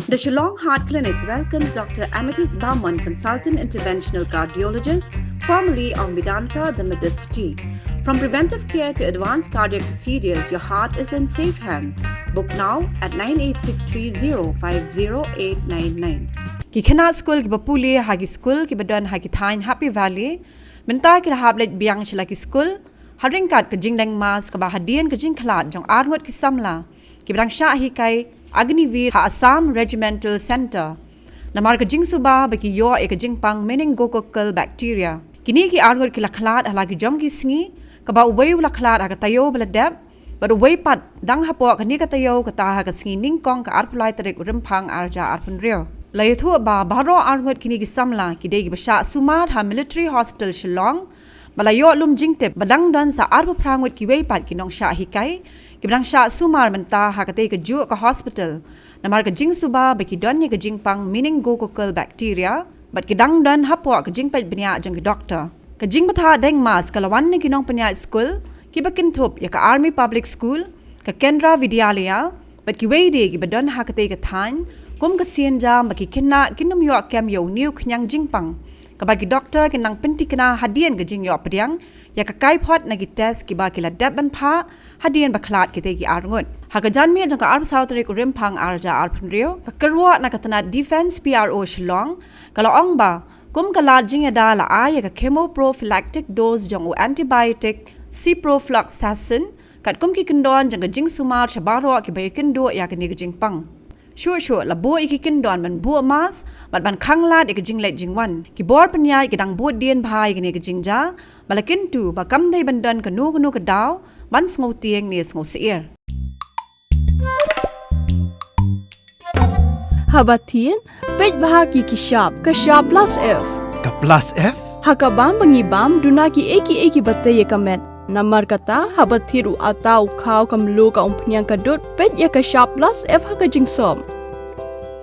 The Shillong Heart Clinic welcomes Dr. Amethyst Bauman, consultant interventional cardiologist, formerly of Medanta, the Medicity. From preventive care to advanced cardiac procedures, your heart is in safe hands. Book now at 9863050899. Khynnah Skul ki bapuli hagi Skul ki badan hagi thain Happy Valley. Bentar ki hablet Biang ki Skul. Haringkat ke Deng mas ke bahadian ke Jingkhlad jong Arngut ki Samla. Ki berang syah hikai Agnivir ha Assam Regimental Center. Namar ke Jingsuba bagi yo ke Jingpang meningococcal bacteria. Kini ki Arngut ki lakhlad halagi jom ki singi ke ba uwei lakhlad ha tayo beladap. Ba uwei pat dang hapo ke ni ke tayo ke ta ha ke singi ningkong ke arpulai tarik rempang arja arpun rio. Layathu ba baro Arngut kini ki Samla ki dei basha Sumad ha Military Hospital Shillong. Balayo lum jingtep badang dan sa arpu prangut ki wei pat ki nong sha hikai ki badang sha sumar menta ha kate ke ju ke hospital namar ke jing suba baki don ni ke jingpang meningococcal bacteria bat ki dang dan hapo ke jingpet benya jang ke doctor ke jing batha Deng mas kalawan ni ki nong penya Skul ki bakin thop ya ka Army Public School ke Kendra Vidyalaya bat ki wei de ki badon ha kate ke than kum ke sien jam baki Khynnah kinum yo kem yo new khyang jingpang kabagi doktor kinang penti kena hadian ke jing yo Biang ya ka kai phot na ki test ki ba ki la dab ban pha hadian baklat ki te ki Arngut ha ka jan mi jang ka arp south ri ko rimpang arja arpun rio ka Kyrwoh na ka tana defense PRO Shillong kala ong ba kum kala jing ya da la ya ka chemoprophylactic dose jang o antibiotic ciprofloxacin kat kum ki kendon jang ka jing sumar chabaro ki ba kendo ya ka ni ka jing pang Sure la bo iki kindon man bo mas bat ban khanglat ik jinglet jingwan ki bor panyai ki dang bo dien bhai ki ne ki jingja balakin tu ba kam dei bandan ka nu ka daw ban sngo tieng ne sngo seer Habatien pej bahagi ki shop ka shop plus f Ka plus F? hakabam bangi bam duna ki eki batte ye kamet Namar kata habat thiru atau khau kamlu ka umpnyang kadut pet ya ka shop plus f haka jingsom.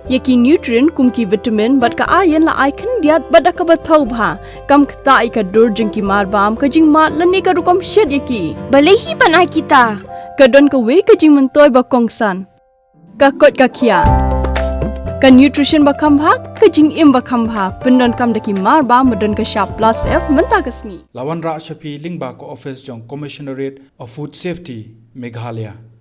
Yaki nutrient kum ki vitamin bat ka iron la icon diat bat ka bathau bha kam kta I ka dur jing ki mar bam ka jing mat lani ka rukom shed yaki. Balehi panai kita. Ka don ka we ka jing mentoy ba kongsan. Ka kot ka khia. Ka nutrition ba kham bha ka jing im ba kham bha pendon kam daki mar bam modon ka shop plus f menta ka sngi. Lawan Ra Shafi Lingba ko office jong Commissionerate of Food Safety Meghalaya.